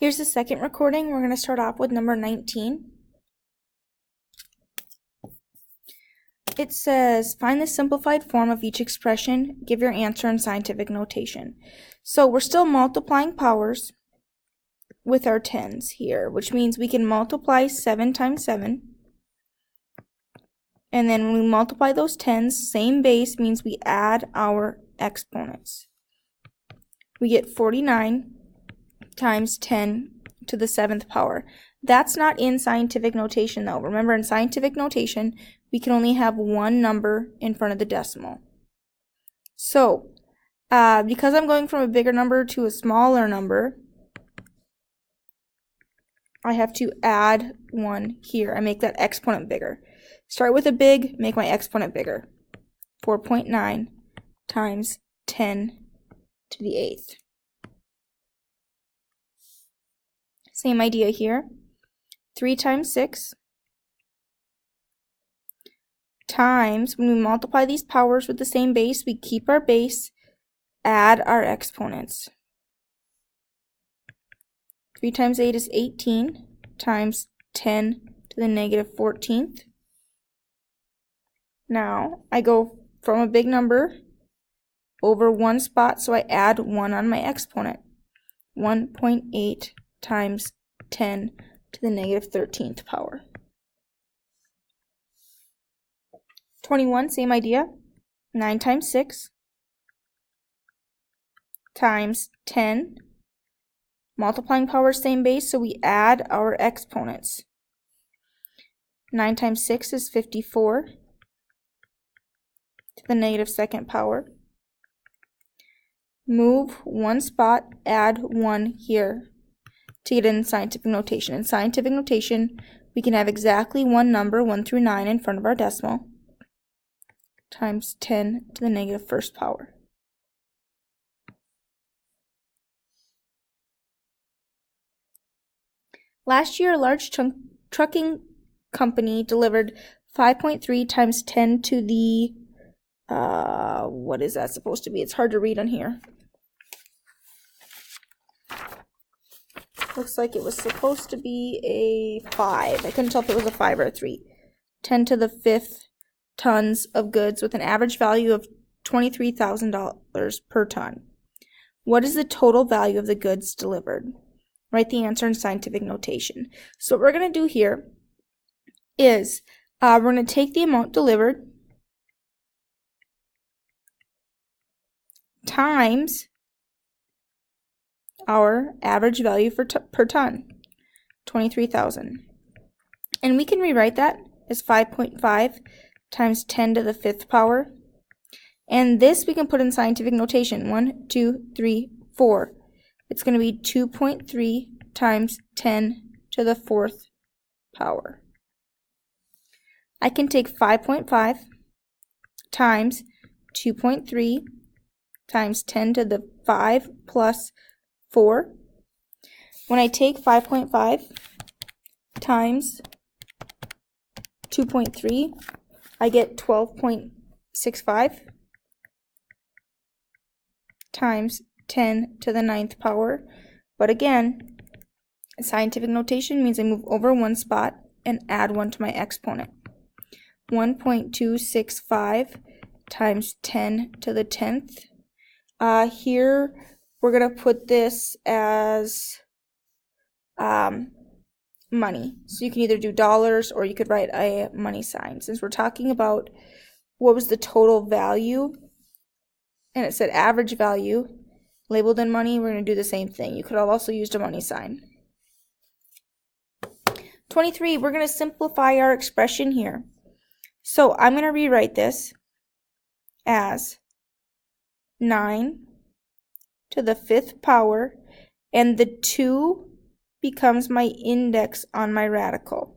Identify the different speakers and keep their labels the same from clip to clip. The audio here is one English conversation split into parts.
Speaker 1: Here's the second recording. We're going to start off with number 19. It says, find the simplified form of each expression. Give your answer in scientific notation. So we're still multiplying powers with our tens here, which means we can multiply 7 times 7. And then when we multiply those tens, same base means we add our exponents. We get 49 times 10 to the 7th power. That's not in scientific notation though. Remember, in scientific notation, we can only have one number in front of the decimal. So, because I'm going from a bigger number to a smaller number, I have to add 1 here. I make that exponent bigger. Start with a big, make my exponent bigger. 4.9 times 10 to the 8th. Same idea here. 3 times 6 times, when we multiply these powers with the same base, we keep our base, add our exponents. 3 times 8 is 18 times 10 to the negative 14th. Now, I go from a big number over one spot, so I add 1 on my exponent. 1.8 times 10 to the negative 13th power. 21, same idea. 9 times 6 times 10. Multiplying powers, same base, so we add our exponents. 9 times 6 is 54 to the negative 2nd power. Move one spot, add 1 here to get in scientific notation. In scientific notation, we can have exactly one number, 1 through 9, in front of our decimal, times 10 to the negative 1st power. Last year, a large trucking company delivered 5.3 times 10 to the, what is that supposed to be? It's hard to read on here. Looks like it was supposed to be a 5. I couldn't tell if it was a 5 or a 3. 10 to the 5th tons of goods with an average value of $23,000 per ton. What is the total value of the goods delivered? Write the answer in scientific notation. So what we're going to do here is we're going to take the amount delivered times our average value per ton, 23,000. And we can rewrite that as 5.5 times 10 to the 5th power. And this we can put in scientific notation. 1, 2, 3, 4. It's going to be 2.3 times 10 to the 4th power. I can take 5.5 times 2.3 times 10 to the 5 plus 4. When I take 5.5 times 2.3, I get 12.65 times 10 to the 9th power. But again, scientific notation means I move over one spot and add 1 to my exponent. 1.265 times 10 to the 10th. Here we're going to put this as money. So you can either do dollars or you could write a money sign. Since we're talking about what was the total value, and it said average value, labeled in money, we're going to do the same thing. You could have also used a money sign. 23, we're going to simplify our expression here. So I'm going to rewrite this as 9 to the 5th power, and the 2 becomes my index on my radical.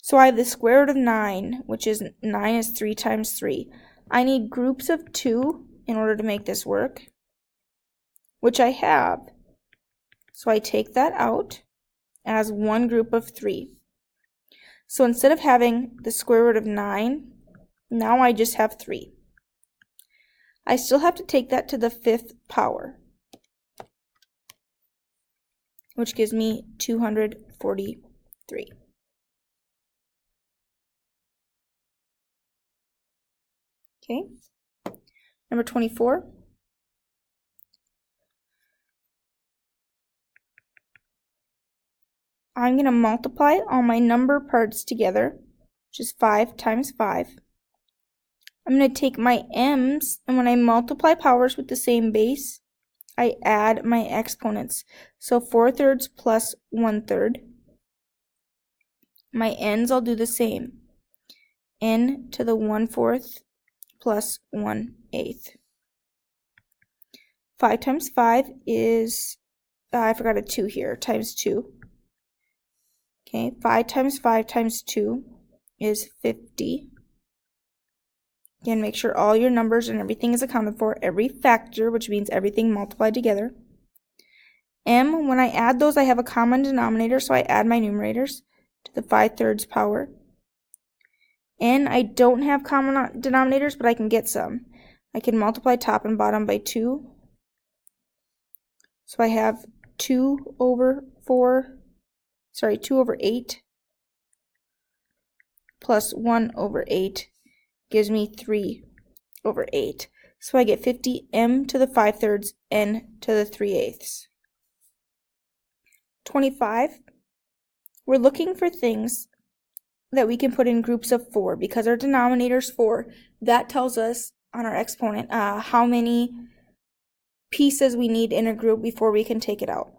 Speaker 1: So I have the square root of 9, which is 9 is 3 times 3. I need groups of 2 in order to make this work, which I have. So I take that out as one group of 3. So instead of having the square root of 9, now I just have 3. I still have to take that to the 5th power. which gives me 243. Okay, number 24. I'm going to multiply all my number parts together, which is 5 times 5. I'm going to take my m's, and when I multiply powers with the same base, I add my exponents. So 4/3 plus 1/3. My n's, I'll do the same. N to the 1/4 plus 1/8. 5 times 5 is, I forgot a 2 here, times 2. Okay, 5 times 5 times 2 is 50. Again, make sure all your numbers and everything is accounted for, every factor, which means everything multiplied together. M, when I add those, I have a common denominator, so I add my numerators to the 5/3 power. N, I don't have common denominators, but I can get some. I can multiply top and bottom by 2. So I have 2 over 8 plus 1 over 8 gives me 3 over 8. So I get 50 m to the 5/3 n to the 3/8. 25. We're looking for things that we can put in groups of 4 because our denominator is 4. That tells us on our exponent how many pieces we need in a group before we can take it out.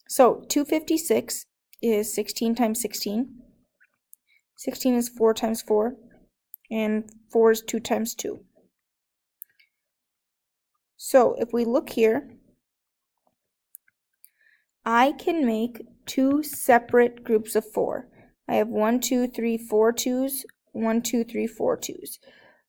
Speaker 1: So 256 is 16 times 16. 16 is 4 times 4. And 4 is 2 times 2. So if we look here, I can make 2 separate groups of 4. I have 1, 2, 3, 4 2's, 1, 2, 3, 4 2's.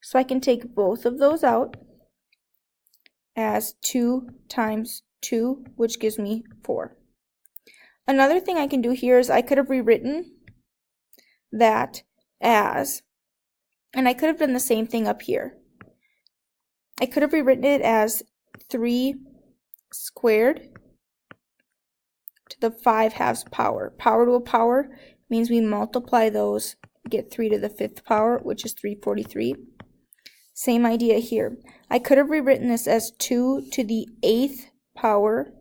Speaker 1: So I can take both of those out as 2 times 2, which gives me 4. Another thing I can do here is I could have rewritten that as, and I could have done the same thing up here. I could have rewritten it as 3 squared to the 5/2 power. Power to a power means we multiply those, get 3 to the 5th power, which is 343. Same idea here. I could have rewritten this as 2 to the 8th power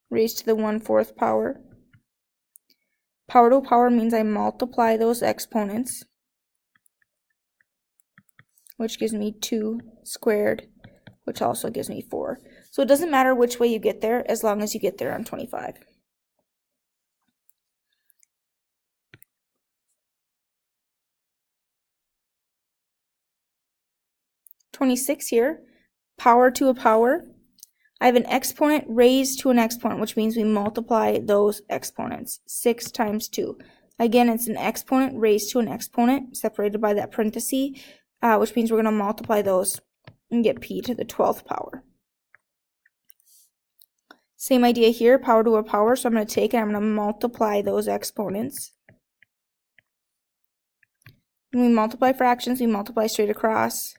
Speaker 1: raised to the 1/4 power. Power to a power means I multiply those exponents, which gives me 2 squared, which also gives me 4. So it doesn't matter which way you get there as long as you get there on 25. 26 here, power to a power. I have an exponent raised to an exponent, which means we multiply those exponents. 6 times 2. Again, it's an exponent raised to an exponent, separated by that parenthesis, which means we're going to multiply those and get p to the 12th power. Same idea here, power to a power, so I'm going to take it, I'm going to multiply those exponents. When we multiply fractions, we multiply straight across.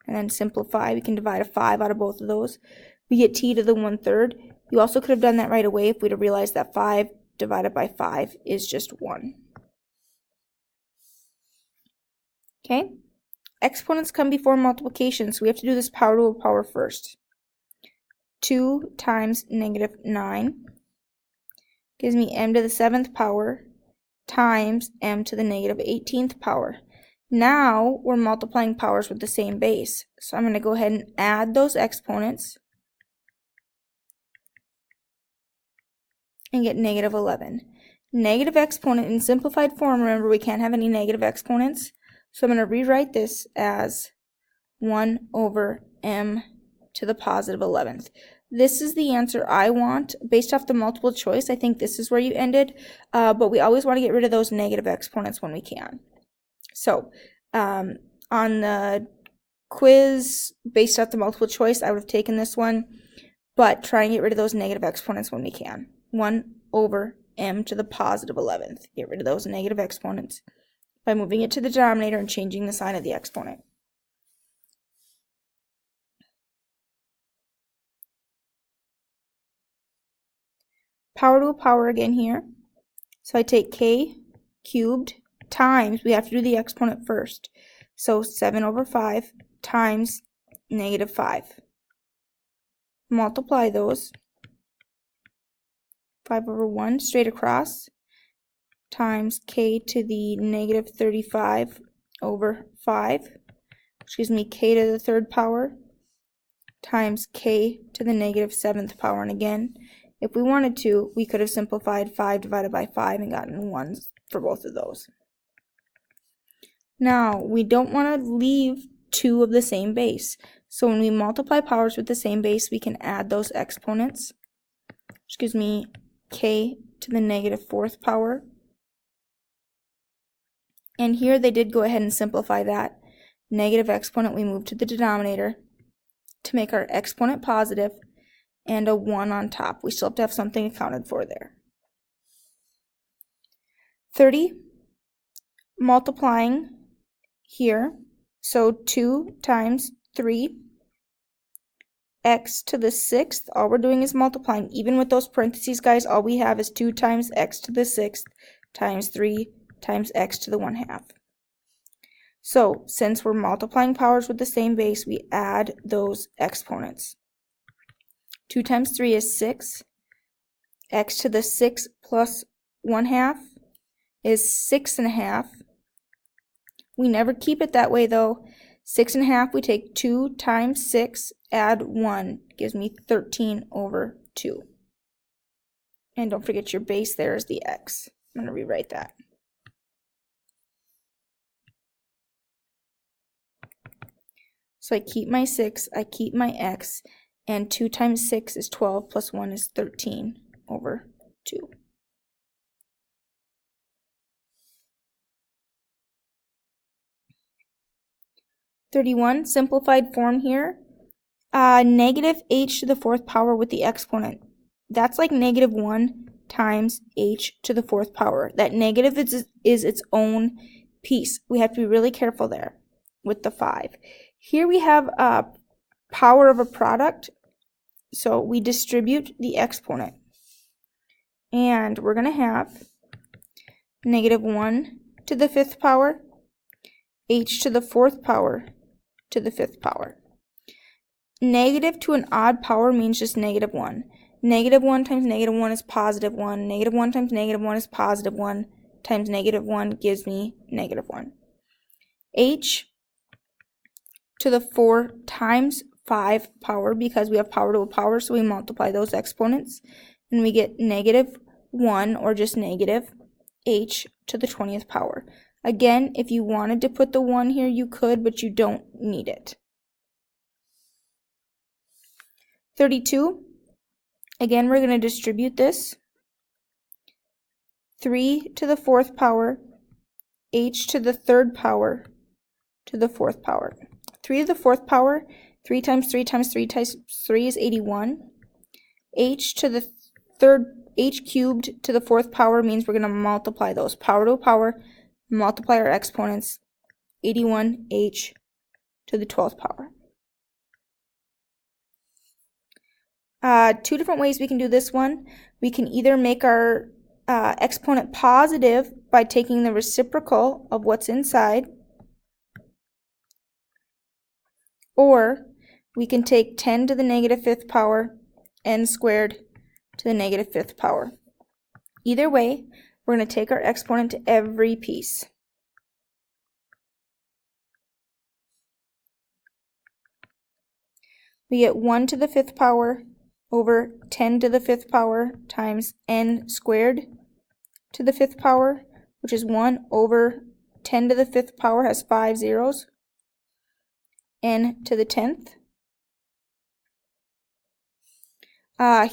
Speaker 1: And then simplify, we can divide a 5 out of both of those. We get t to the 1/3. You also could have done that right away if we'd have realized that 5 divided by 5 is just 1. Okay? Exponents come before multiplication, so we have to do this power to a power first. 2 times -9 gives me m to the 7th power times m to the -18th power. Now we're multiplying powers with the same base. So I'm going to go ahead and add those exponents and get -11. Negative exponent in simplified form, remember we can't have any negative exponents. So I'm going to rewrite this as 1 over m to the positive 11th. This is the answer I want based off the multiple choice. I think this is where you ended, but we always want to get rid of those negative exponents when we can. So on the quiz based off the multiple choice, I would have taken this one, but try and get rid of those negative exponents when we can. 1 over m to the positive 11th. Get rid of those negative exponents by moving it to the denominator and changing the sign of the exponent. power to a power again here. So I take k cubed times, we have to do the exponent first. So 7 over 5 times negative 5. Multiply those. 5 over 1 straight across times k to the negative 35 over 5, k to the third power times k to the negative 7th power. And again, if we wanted to, we could have simplified 5 divided by 5 and gotten 1s for both of those. Now, we don't want to leave two of the same base. So when we multiply powers with the same base, we can add those exponents, which gives me k to the negative 4th power. And here they did go ahead and simplify that. Negative exponent we move to the denominator to make our exponent positive and a 1 on top. We still have to have something accounted for there. 30, multiplying here, so 2 times 3, x to the 6th, all we're doing is multiplying. Even with those parentheses, guys, all we have is 2 times x to the 6th times 3 times x to the 1/2. So, since we're multiplying powers with the same base, we add those exponents. 2 times 3 is 6. X to the 6 plus 1/2 is 6.5. We never keep it that way though. 6.5, we take 2 times 6, add 1, gives me 13 over 2. And don't forget your base there is the x. I'm going to rewrite that. So I keep my 6, I keep my x, and 2 times 6 is 12 plus 1 is 13 over 2. (31) simplified form here. Negative h to the 4th power with the exponent. That's like negative 1 times h to the 4th power. That negative is its own piece. We have to be really careful there with the 5. Here we have a power of a product, so we distribute the exponent. And we're going to have negative 1 to the 5th power, h to the 4th power to the 5th power. Negative to an odd power means just negative 1. Negative 1 times negative 1 is positive 1. Negative 1 times negative 1 is positive 1 times negative 1 gives me negative 1. H to the 4 times 5 power, because we have power to a power, so we multiply those exponents, and we get negative 1, or just negative, h to the 20th power. Again, if you wanted to put the 1 here, you could, but you don't need it. 32, again, we're going to distribute this. 3 to the 4th power, h to the 3rd power to the 4th power. 3 to the 4th power, 3 times 3 times 3 times 3 is 81. H to the h cubed to the 4th power means we're going to multiply those. Power to a power, multiply our exponents, 81h to the 12th power. Two different ways we can do this one. We can either make our exponent positive by taking the reciprocal of what's inside, or we can take 10 to the negative 5th power, n squared to the negative 5th power. Either way, we're going to take our exponent to every piece. We get 1 to the 5th power over 10 to the 5th power times n squared to the 5th power, which is 1 over 10 to the 5th power has 5 zeros, n to the 10th.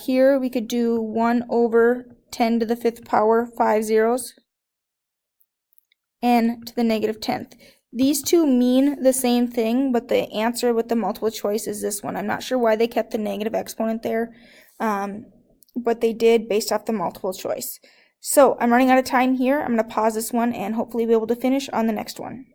Speaker 1: Here we could do 1 over 10 to the 5th power, 5 zeros, n to the negative 10th. These two mean the same thing, but the answer with the multiple choice is this one. I'm not sure why they kept the negative exponent there, but they did based off the multiple choice. So I'm running out of time here. I'm going to pause this one and hopefully be able to finish on the next one.